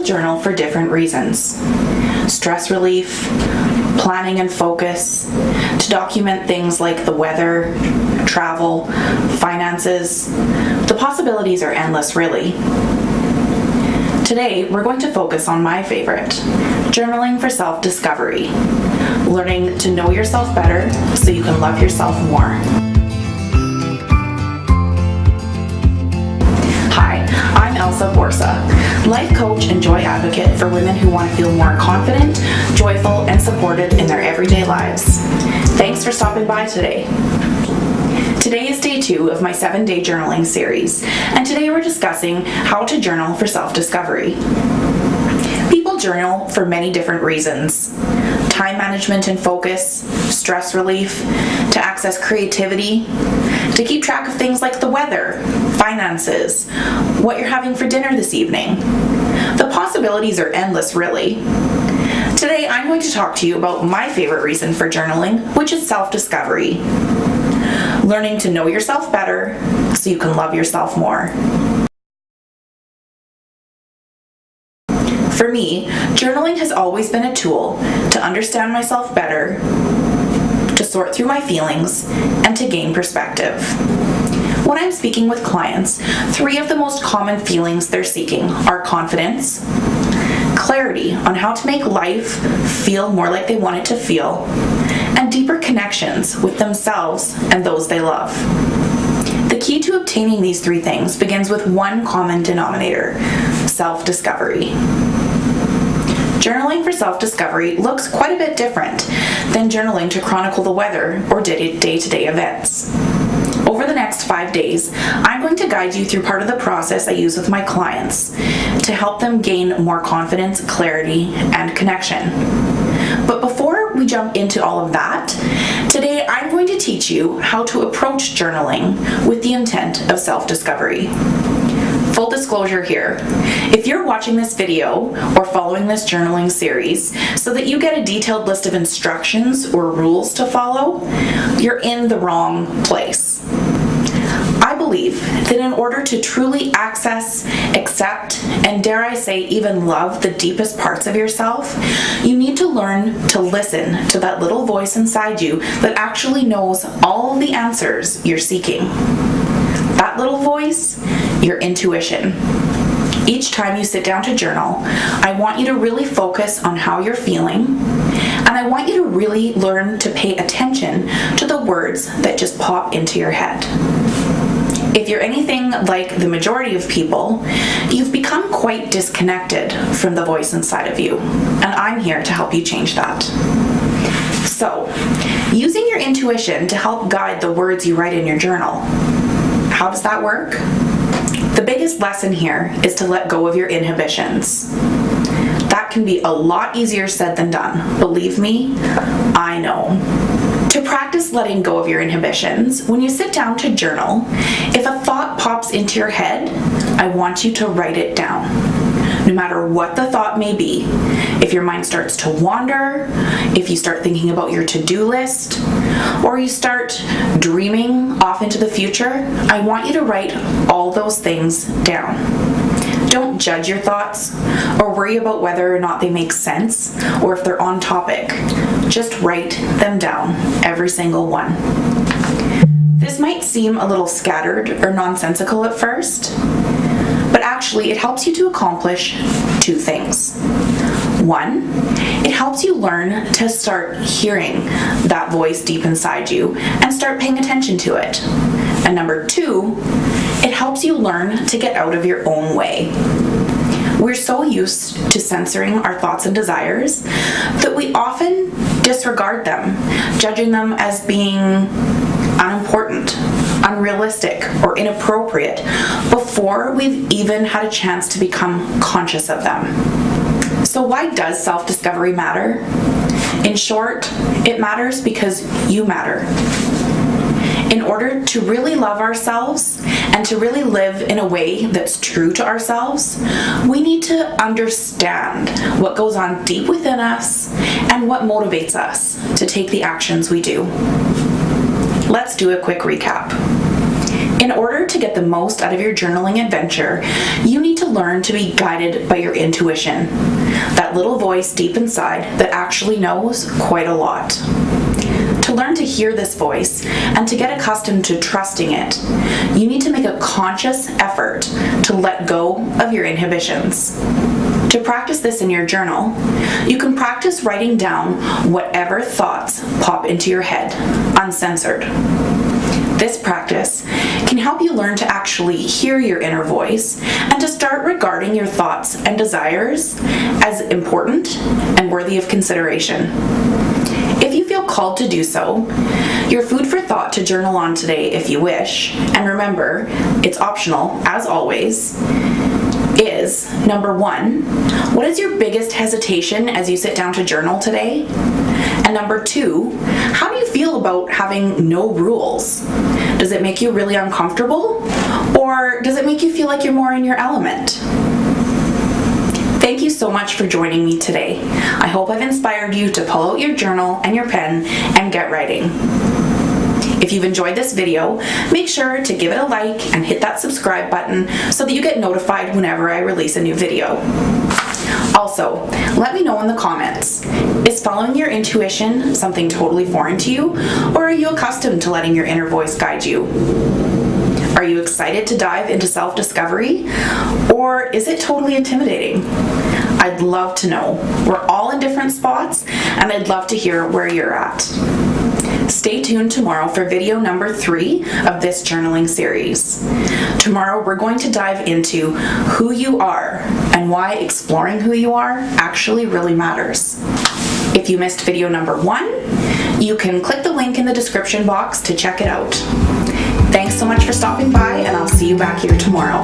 journal for different reasons. Stress relief, planning and focus, to document things like the weather, travel, finances. The possibilities are endless, really. Today, we're going to focus on my favorite, journaling for self-discovery, learning to know yourself better so you can love yourself more. Hi, I'm Elsa Borsa, life coach and joy advocate for women who want to feel more confident, joyful, and supported in their everyday lives. Thanks for stopping by today. Today is day 2 of my 7-day journaling series, and today we're discussing how to journal for self-discovery. People journal for many different reasons. Time management and focus, stress relief, to access creativity, to keep track of things like the weather, finances, what you're having for dinner this evening. The possibilities are endless, really. Today I'm going to talk to you about my favorite reason for journaling, which is self-discovery. Learning to know yourself better so you can love yourself more. For me, journaling has always been a tool to understand myself better, to sort through my feelings, and to gain perspective. When I'm speaking with clients, 3 of the most common feelings they're seeking are confidence, clarity on how to make life feel more like they want it to feel, and deeper connections with themselves and those they love. The key to obtaining these 3 things begins with one common denominator: self-discovery. Journaling for self-discovery looks quite a bit different than journaling to chronicle the weather or day-to-day events. Over the next 5 days, I'm going to guide you through part of the process I use with my clients to help them gain more confidence, clarity, and connection. But before we jump into all of that, today I'm going to teach you how to approach journaling with the intent of self-discovery. Full disclosure here, if you're watching this video or following this journaling series so that you get a detailed list of instructions or rules to follow, you're in the wrong place. I believe that in order to truly access, accept, and dare I say even love the deepest parts of yourself, you need to learn to listen to that little voice inside you that actually knows all of the answers you're seeking. That little voice, your intuition. Each time you sit down to journal, I want you to really focus on how you're feeling, and I want you to really learn to pay attention to the words that just pop into your head. If you're anything like the majority of people, you've become quite disconnected from the voice inside of you, and I'm here to help you change that. So, using your intuition to help guide the words you write in your journal. How does that work? The biggest lesson here is to let go of your inhibitions. That can be a lot easier said than done. Believe me, I know. To practice letting go of your inhibitions, when you sit down to journal, if a thought pops into your head, I want you to write it down. No matter what the thought may be, if your mind starts to wander, if you start thinking about your to-do list, or you start dreaming off into the future, I want you to write all those things down. Don't judge your thoughts or worry about whether or not they make sense or if they're on topic. Just write them down, every single one. This might seem a little scattered or nonsensical at first, but actually it helps you to accomplish 2 things. 1, it helps you learn to start hearing that voice deep inside you and start paying attention to it. And number 2, it helps you learn to get out of your own way. We're so used to censoring our thoughts and desires that we often disregard them, judging them as being unimportant, unrealistic, or inappropriate before we've even had a chance to become conscious of them. So why does self-discovery matter? In short, it matters because you matter. In order to really love ourselves and to really live in a way that's true to ourselves, we need to understand what goes on deep within us and what motivates us to take the actions we do. Let's do a quick recap. In In order to get the most out of your journaling adventure, you need to learn to be guided by your intuition, that little voice deep inside that actually knows quite a lot. To learn to hear this voice and to get accustomed to trusting it, you need to make a conscious effort to let go of your inhibitions. To practice this in your journal, you can practice writing down whatever thoughts pop into your head, uncensored. This practice can help you learn to actually hear your inner voice and to start regarding your thoughts and desires as important and worthy of consideration. If you feel called to do so, your food for thought to journal on today if you wish, and remember, it's optional as always, is number 1, what is your biggest hesitation as you sit down to journal today? And number 2, how do you feel about having no rules? Does it make you really uncomfortable? Or does it make you feel like you're more in your element? Thank you so much for joining me today. I hope I've inspired you to pull out your journal and your pen and get writing. If you've enjoyed this video, make sure to give it a like and hit that subscribe button so that you get notified whenever I release a new video. Also, let me know in the comments, is following your intuition something totally foreign to you, or are you accustomed to letting your inner voice guide you? Are you excited to dive into self-discovery, or is it totally intimidating? I'd love to know. We're all in different spots, and I'd love to hear where you're at. Stay tuned tomorrow for video number 3 of this journaling series. Tomorrow we're going to dive into who you are and why exploring who you are actually really matters. If you missed video number 1, you can click the link in the description box to check it out. Thanks so much for stopping by, and I'll see you back here tomorrow.